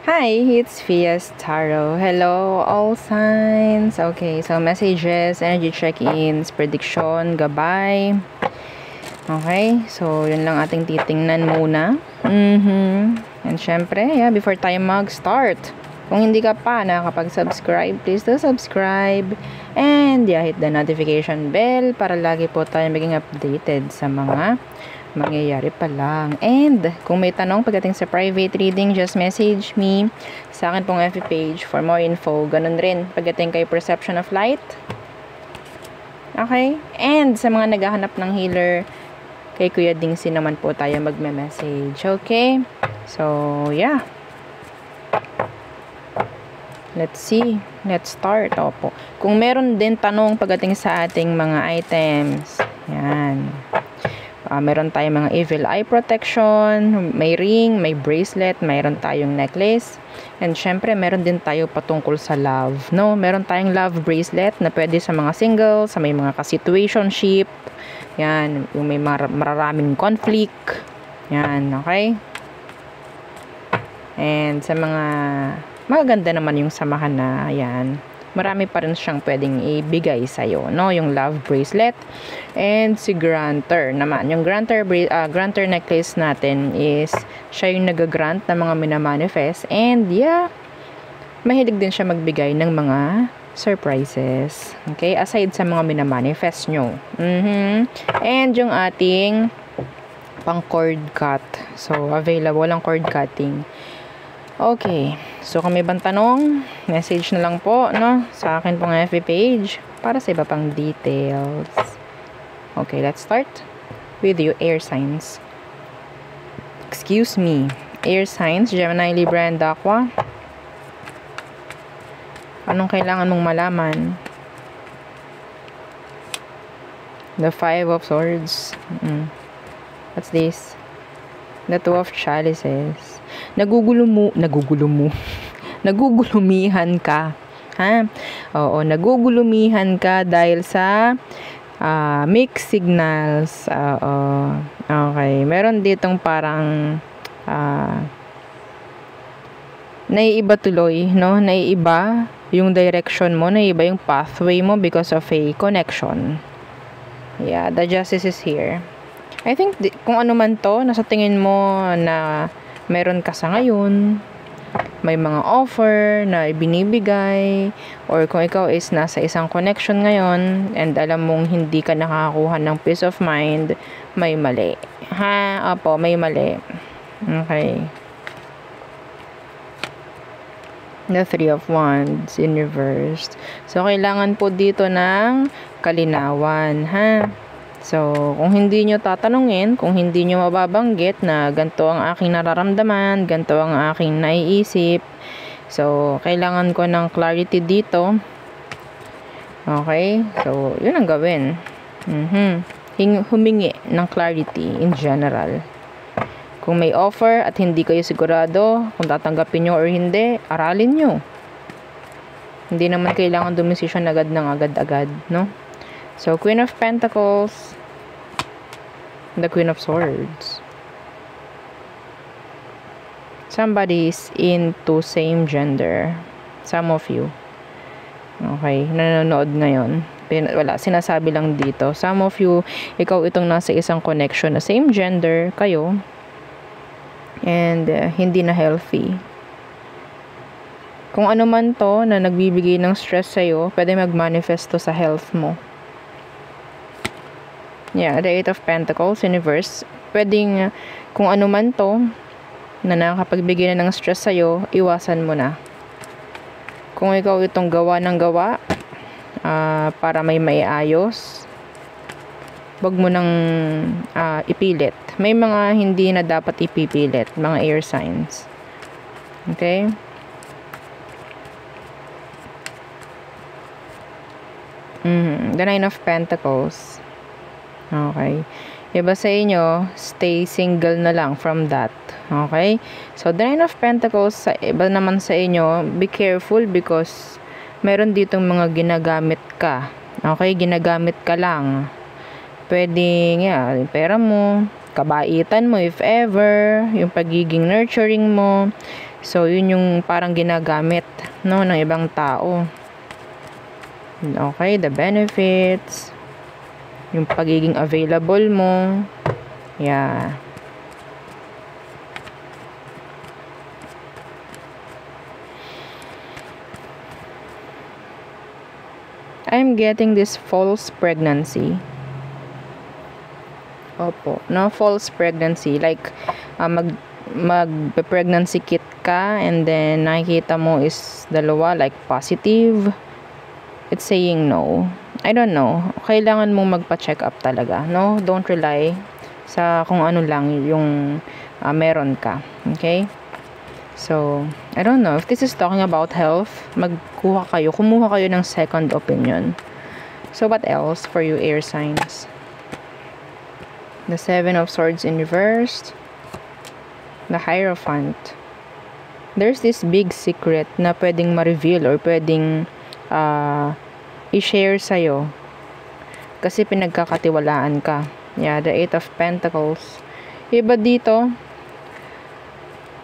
Hi, it's Fias Tarot. Hello, all signs. Okay, so messages, energy check-ins, prediction, gabay. Okay, so yun lang ating titingnan muna. And syempre, before tayo mag-start, kung hindi ka pa nakakapag-subscribe, please do subscribe. And hit the notification bell para lagi po tayo maging updated sa mga mangyayari pa lang. And kung may tanong pagdating sa private reading, just message me sa akin pong FB page for more info. Ganun rin pagdating kay Perception of Light. Okay? And sa mga naghahanap ng healer, kay Kuya Dingsi naman po tayo magme-message. Okay? So, yeah. Let's see. Let's start. Opo. Kung meron din tanong pagdating sa ating mga items, yan. Meron tayong mga evil eye protection, may ring, may bracelet, mayroon tayong necklace, and syempre meron din tayo patungkol sa love, no? Meron tayong love bracelet na pwede sa mga single, sa may mga ka-situationship, yan, yung may maraming conflict, yan, okay? And sa mga magaganda naman yung samahan na, yan, marami pa rin siyang pwedeng ibigay sa'yo, no? Yung love bracelet. And si granter naman. Yung granter necklace natin is, siya yung nag-grant ng mga minamanifest. And mahilig din siya magbigay ng mga surprises. Okay? Aside sa mga minamanifest nyo. And yung ating pang cord cut. So, available ang cord cutting. Okay, so kung may ibang tanong, message na lang po, no, sa akin pong FB page para sa iba pang details. Okay, let's start with you, air signs. Excuse me, air signs, Gemini, Libra, and Aqua. Anong kailangan mong malaman? The Five of Swords. What's this? The Two of Chalices. Nagugulumihan ka. Ha? Oo, nagugulumihan ka dahil sa mixed signals. Oo. Okay. Meron ditong parang naiiba tuloy, no? Naiiba yung direction mo, naiiba yung pathway mo because of a connection. Yeah, the Justice is here. I think kung ano man to, nasa tingin mo na meron ka sa ngayon, may mga offer na ibinibigay, or kung ikaw is nasa isang connection ngayon and alam mong hindi ka nakakakuha ng peace of mind, may mali. Ha? Opo, may mali. Okay. The Three of Wands in reverse. So, kailangan po dito ng kalinawan. Ha? So, kung hindi nyo tatanungin, kung hindi nyo mababanggit na ganito ang aking nararamdaman, ganito ang aking naiisip, so, kailangan ko ng clarity dito. Okay? So, yun ang gawin. Humingi ng clarity in general. Kung may offer at hindi kayo sigurado kung tatanggapin nyo or hindi, aralin nyo. Hindi naman kailangan dumisisyon agad ng agad-agad, no? So, Queen of Pentacles, the Queen of Swords. Somebody is into same gender. Some of you. Okay, nanonood ngayon. Wala, sinasabi lang dito. Some of you, ikaw itong nasa isang connection na same gender kayo. And hindi na healthy. Kung ano man to na nagbibigay ng stress sa'yo, pwede mag-manifesto sa health mo. Yeah, the Eight of Pentacles in reverse. Pwedeng kung ano man to na nakakapagbigay na ng stress sa'yo, iwasan mo na. Kung ikaw itong gawa ng gawa para may maiayos, wag mo nang ipilit. May mga hindi na dapat ipipilit, mga air signs. Okay? The Nine of Pentacles. Okay. Iba sa inyo, stay single na lang from that. Okay? So, the Nine of Pentacles, sa iba naman sa inyo, be careful because meron ditong mga ginagamit ka. Okay? Ginagamit ka lang. Pwedeng, yung pera mo, kabaitan mo if ever, yung pagiging nurturing mo. So, yun yung parang ginagamit, no, ng ibang tao. Okay, the benefits, yung pagiging available mo. Yeah. I'm getting this false pregnancy. Opo, no, false pregnancy. Like, mag-pregnancy kit ka and then nakikita mo is dalawa, like positive. It's saying no. I don't know. Kailangan mong magpa-check up talaga, no? Don't rely sa kung ano lang yung meron ka. Okay? So, I don't know. If this is talking about health, kumuha kayo ng second opinion. So, what else for you, air signs? The Seven of Swords in reverse. The Hierophant. There's this big secret na pwedeng ma-reveal or pwedeng i-share sa'yo. Kasi pinagkakatiwalaan ka. Yeah, the Eight of Pentacles. Iba dito,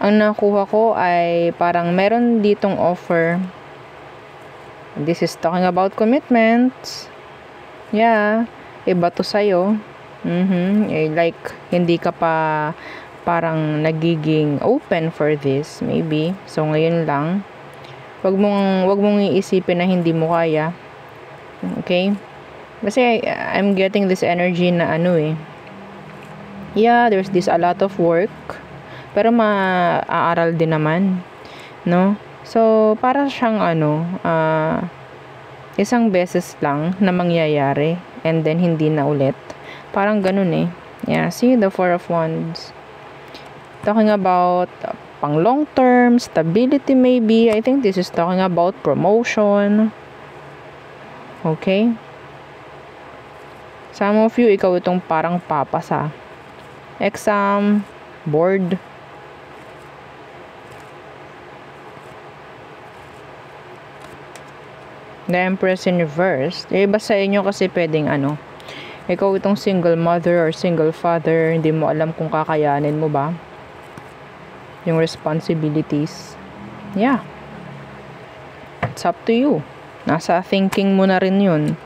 ang nakuha ko ay parang meron ditong offer. This is talking about commitments. Yeah, iba to sa'yo. Like, hindi ka pa parang nagiging open for this, maybe. So, ngayon lang. Wag mong iisipin na hindi mo kaya. Okay? Kasi, I'm getting this energy na yeah, there's a lot of work. Pero maaaral din naman. No? So, para siyang isang beses lang na mangyayari and then hindi na ulit. Parang ganun eh. Yeah, see the Four of Wands. Talking about pang long term, stability maybe. I think this is talking about promotion. Okay? Some of you, ikaw itong parang papasa. Exam, board. The Empress in reverse. Iba sa inyo kasi pwedeng ikaw itong single mother or single father, hindi mo alam kung kakayanin mo ba yung responsibilities. Yeah. It's up to you. Nasa thinking mo na rin yun.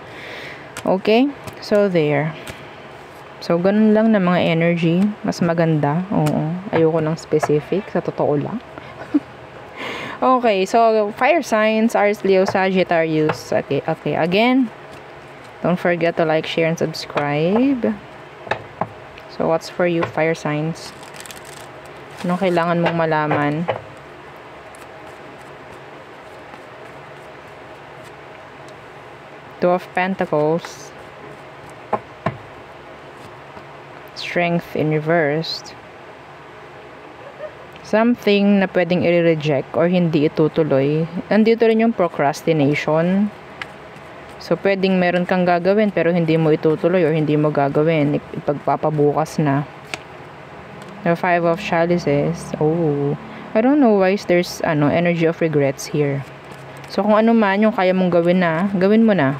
Okay? So, there. So, ganun lang na mga energy. Mas maganda. Oo. Ayoko ng specific. Sa totoo lang. Okay. So, fire signs, Aries, Leo, Sagittarius. Okay. Again, don't forget to like, share, and subscribe. So, what's for you, fire signs? Anong kailangan mong malaman? Two of Pentacles. Strength in reversed. Something na pwedeng i-reject or hindi itutuloy. Nandito rin yung procrastination. So, pwedeng meron kang gagawin pero hindi mo itutuloy or hindi mo gagawin. Ipagpapabukas na. The Five of Chalices. Oh. I don't know why there's energy of regrets here. So, kung ano man yung kaya mong gawin mo na.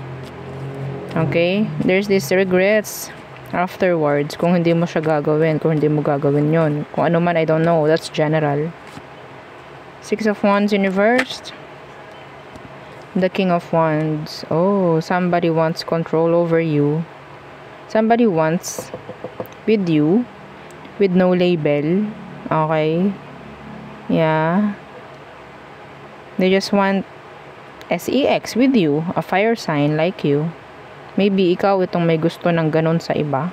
Okay? There's this regrets afterwards kung hindi mo siya gagawin, kung hindi mo gagawin yon. Kung ano man, I don't know. That's general. Six of Wands in reversed. The King of Wands. Oh, somebody wants control over you. Somebody wants with you with no label. Okay? Yeah. They just want sex with you. A fire sign like you. Maybe ikaw itong may gusto ng ganun sa iba.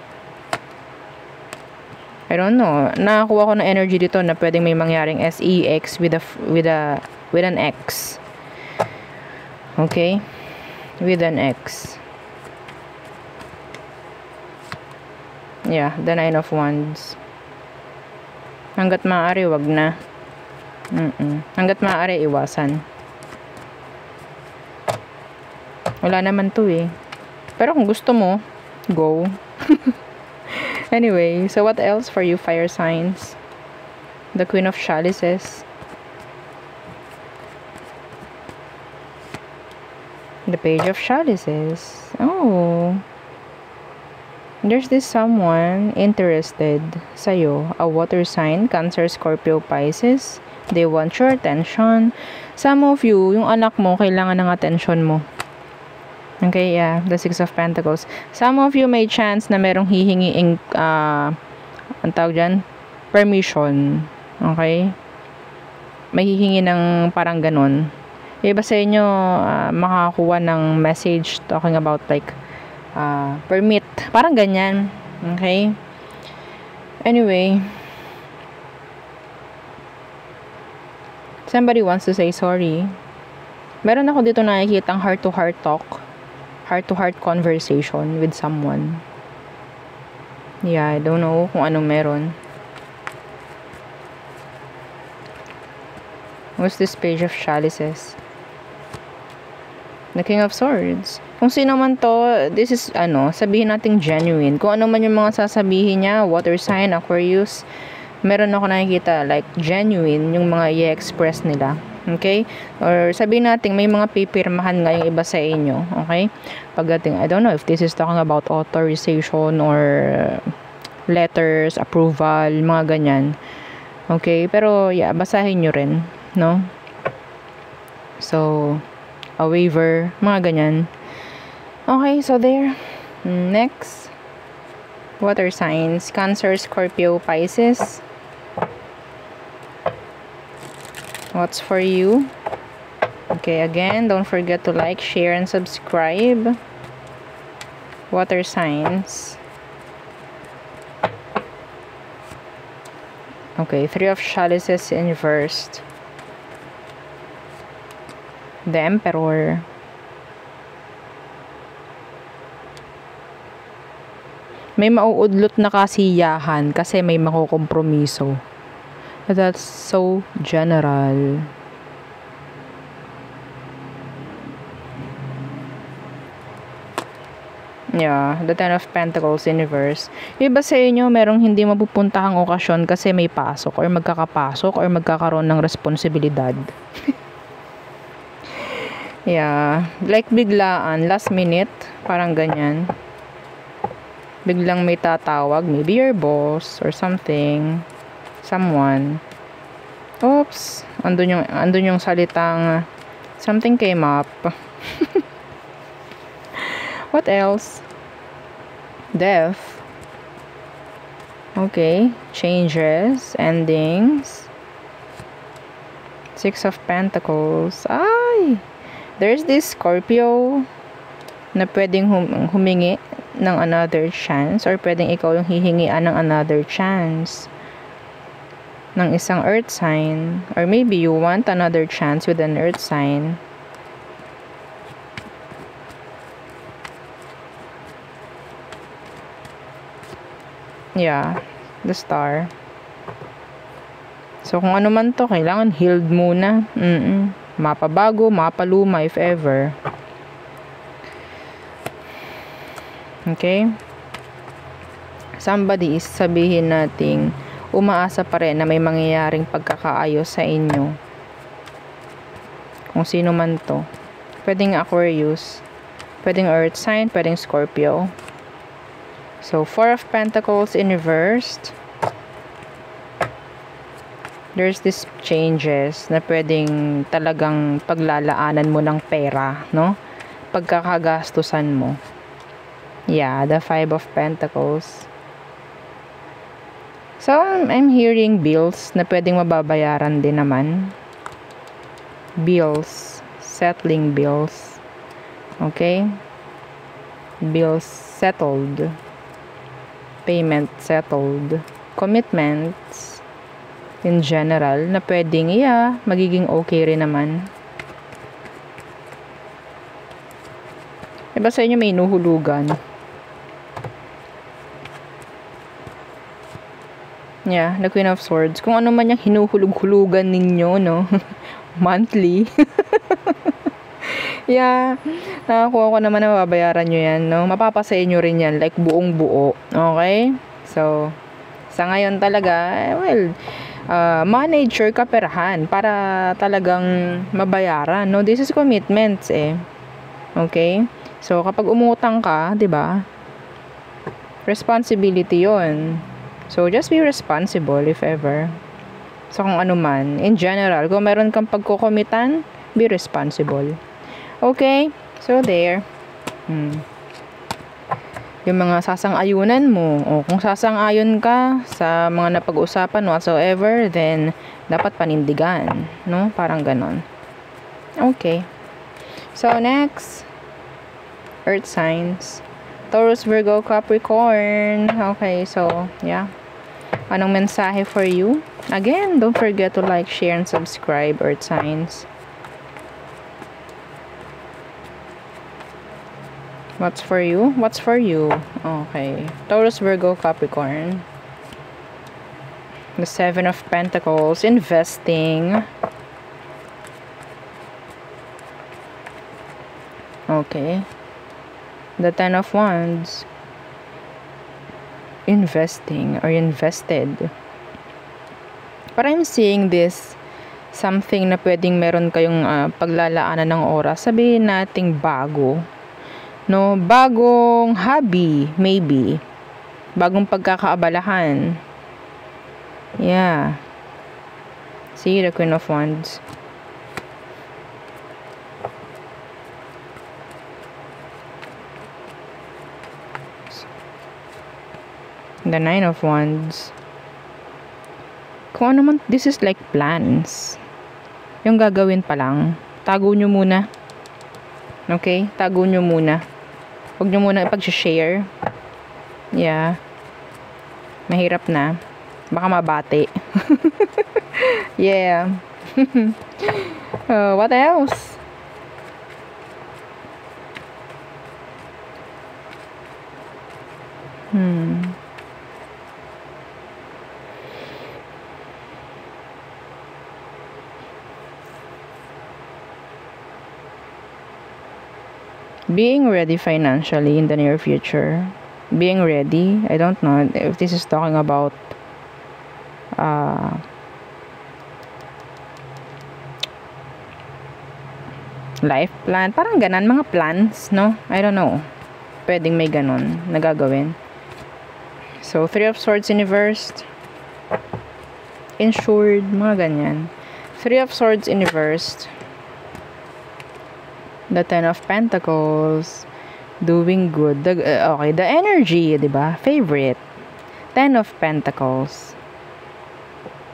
I don't know. Nakakuha ko ng energy dito na pwedeng may mangyaring sex with an ex. Okay? With an ex. Yeah, the Nine of Wands. Hanggat maaari, wag na. Hanggat maaari, iwasan. Wala naman to eh. Pero kung gusto mo, go. Anyway, so what else for you, fire signs? The Queen of Chalices. The Page of Chalices. Oh. There's this someone interested sa'yo. A water sign, Cancer, Scorpio, Pisces. They want your attention. Some of you, yung anak mo, kailangan ng attention mo. Okay, yeah, the Six of Pentacles. Some of you may chance na merong hihingiing, ang tawag dyan, permission. Okay? May hihingi ng parang ganun. Iba sa inyo, makakuha ng message talking about like, permit. Parang ganyan. Okay? Anyway, somebody wants to say sorry. Meron ako dito nakikitang heart-to-heart talk. Heart-to-heart conversation with someone. Yeah, I don't know kung anong meron. What's this Page of Chalices? The King of Swords. Kung sino man to, this is, sabihin natin genuine. Kung ano man yung mga sasabihin niya, water sign, Aquarius, meron ako nakikita, like, genuine, yung mga i-express nila. Okay? Or sabihin natin, may mga pipirmahan nga yung iba sa inyo. Okay? Pagdating, I don't know if this is talking about authorization or letters, approval, mga ganyan. Okay? Pero, yeah, basahin nyo rin. No? So, a waiver, mga ganyan. Okay, so there. Next. Water signs. Cancer, Scorpio, Pisces. What's for you? Okay, again, don't forget to like, share, and subscribe. Water signs. Okay, Three of Chalices inversed. The Emperor. May mauudlot na kasiyahan kasi may makukompromiso. That's so general. Yeah, the Ten of Pentacles inverse. Iba sa inyo, merong hindi mapupuntahang okasyon kasi may pasok or magkakapasok or magkakaroon ng responsibilidad. Yeah, like biglaan, last minute, parang ganyan. Biglang may tatawag, maybe your boss or something, someone. Oops, andun yung salitang something came up. What else? Death. Okay, changes, endings. Six of Pentacles. Ay! There's this Scorpio na pwedeng humingi ng another chance or pwedeng ikaw yung hihingian ng another chance ng isang earth sign or maybe you want another chance with an earth sign. Yeah, the Star. So kung ano man to, kailangan healed muna. Mapabago, mapaluma if ever. Okay? Somebody is sabihin nating umaasa pa rin na may mangyayaring pagkakaayos sa inyo. Kung sino man to. Pwedeng Aquarius, pwedeng Earth sign, pwedeng Scorpio. So, Four of Pentacles in reversed. There's this changes na pwedeng talagang paglalaanan mo ng pera, no? Pagkakagastusan mo. Yeah, the Five of Pentacles. So, I'm hearing bills na pwedeng mababayaran din naman. Bills. Settling bills. Okay? Bills settled. Payment settled. Commitments in general na pwedeng, yeah, magiging okay rin naman. Iba sa inyo may nuhulugan. Yeah, the Queen of Swords. Kung ano man yung hinuhulug-hulugan ninyo, no? Monthly. Yeah. Nakakuha ko naman na mababayaran nyo yan, no? Mapapasa inyo rin yan. Like, buong buo. Okay? So, sa ngayon talaga, well, manage your kaperahan para talagang mabayaran, no? This is commitments, eh. Okay? So, kapag umutang ka, 'di ba? Responsibility 'yon. So, just be responsible if ever. sa kung ano man. In general, kung meron kang pagkukumitan, be responsible. Okay? So, there. Yung mga sasang-ayunan mo, o kung sasang-ayon ka sa mga napag-usapan whatsoever, then, dapat panindigan. No? Parang ganon. Okay. So, next. Earth signs. Taurus, Virgo, Capricorn. Okay, so, yeah. Anong mensahe for you? Again, don't forget to like, share, and subscribe, Earth signs. What's for you? What's for you? Okay. Taurus, Virgo, Capricorn. The Seven of Pentacles. Investing. Okay. The Ten of Wands. Investing or invested. But I'm seeing this something na pwedeng meron kayong paglalaanan ng oras. Sabihin nating bago. No, bagong hobby, maybe. Bagong pagkakaabalahan. Yeah. See, the Queen of Wands. The Nine of Wands. Kung ano man, this is like plans. Yung gagawin pa lang. Tago nyo muna. Okay? Tago nyo muna. Huwag nyo muna ipag-share. Yeah. Mahirap na. Baka mabati. Yeah. What else? Being ready financially in the near future. Being ready. I don't know if this is talking about life plan. Parang ganan, mga plans, no? I don't know. Pwedeng may ganon na gagawin. So, Three of Swords in reversed. Insured, mga ganyan. Three of Swords in reversed. The Ten of Pentacles. Doing good. Okay, the energy, diba? Favorite. Ten of Pentacles.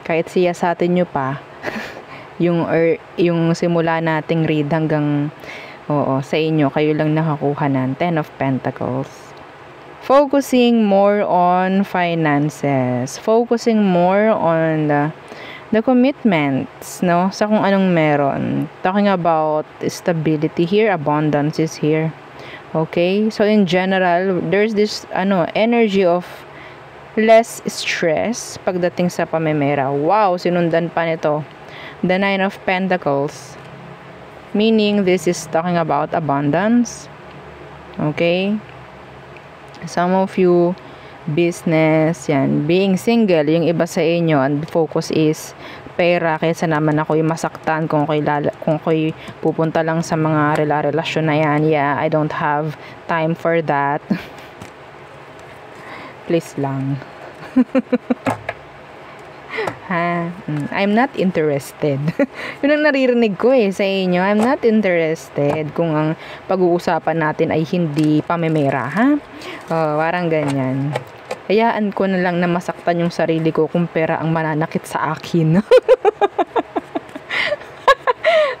Kahit siya sa atin nyo pa, yung simula nating read hanggang, sa inyo, kayo lang nakakuha ng Ten of Pentacles. Focusing more on finances. Focusing more on the commitments, no? Sa kung anong meron. Talking about stability here, abundance is here. Okay? So, in general, there's this, energy of less stress pagdating sa pamemera. Wow, sinundan pa nito. The Nine of Pentacles. Meaning, this is talking about abundance. Okay? Some of you, business, yan, being single, yung iba sa inyo, and focus is pera, kaysa naman ako yung masaktan kung ako'y pupunta lang sa mga relasyon na yan. Yeah, I don't have time for that. Please lang. I'm not interested. Yun ang naririnig ko sa inyo. I'm not interested kung ang pag-uusapan natin ay hindi pamemera, ha? Parang ganyan. Hayaan ko na lang na masaktan yung sarili ko kung pera ang mananakit sa akin.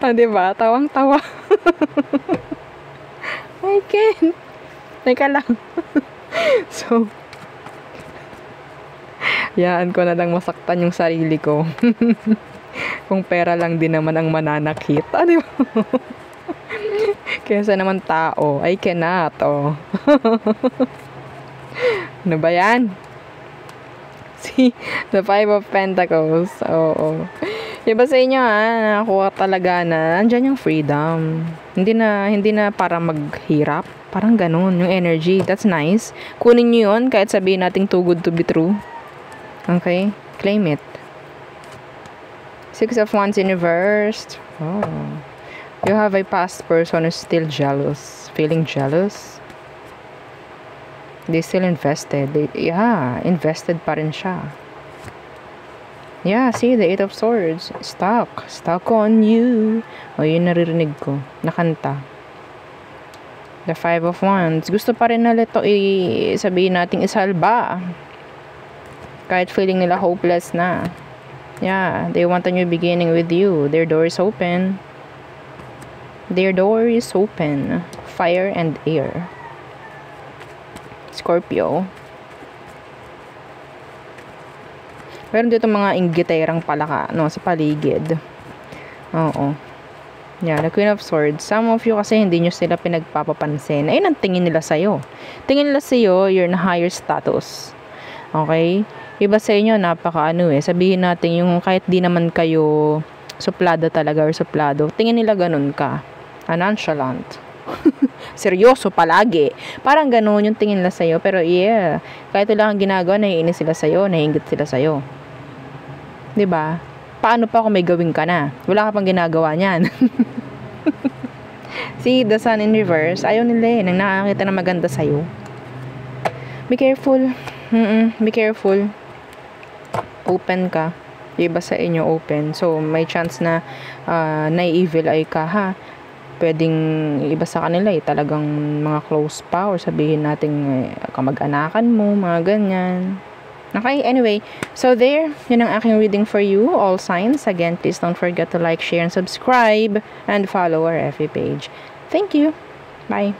Diba? Tawang-tawa. I can't. Teka lang. So, hayaan ko na lang masaktan yung sarili ko. Kung pera lang din naman ang mananakit. Diba? Kaysa naman tao. I cannot. Ano ba yan? See, the Five of Pentacles. Oo. Iba sa inyo nakakuha talaga na andyan yung freedom. Hindi na para maghirap. Parang ganun yung energy. That's nice. Kunin nyo yun kahit sabihin nating too good to be true. Okay? Claim it. Six of Wands in reversed. Oh. You have a past person who's still jealous. Feeling jealous. They still invested. Invested pa rin siya. Yeah, see, the Eight of Swords. Stuck. Stuck on you. O, yun naririnig ko. Nakanta. The Five of Wands. Gusto pa rin na ito sabihin natin isalba. Kahit feeling nila hopeless na. Yeah, they want a new beginning with you. Their door is open. Their door is open. Fire and air. Scorpio. Meron dito mga inggiterang palaka, no, sa paligid. Oo. Yeah, the Queen of Swords. Some of you kasi hindi nyo sila pinagpapapansin. Ayun ang tingin nila sa'yo. Tingin nila sa'yo, you're in higher status. Okay? Iba sa inyo, sabihin natin yung kahit di naman kayo suplado talaga or suplado, tingin nila ganun ka. Nonchalant. Seryoso palagi. Parang ganun yung tingin nila sa'yo. Pero yeah, kahit wala kang ginagawa, naiinis sila sa'yo, naiingit sila sa'yo. 'Di ba? Paano pa kung may gawin ka na? Wala ka pang ginagawa niyan. See, the Sun in reverse. Ayaw nila nang nakakita na maganda sa'yo. Be careful. Be careful. Open ka. Iba sa inyo open. So, may chance na na-evil eye ka, ha? Pwedeng iba sa kanila talagang mga close pa or sabihin natin kamag-anakan mo, mga ganyan. Okay, anyway, so there, yun ang aking reading for you, all signs. Again, please don't forget to like, share, and subscribe, and follow our FB page. Thank you. Bye.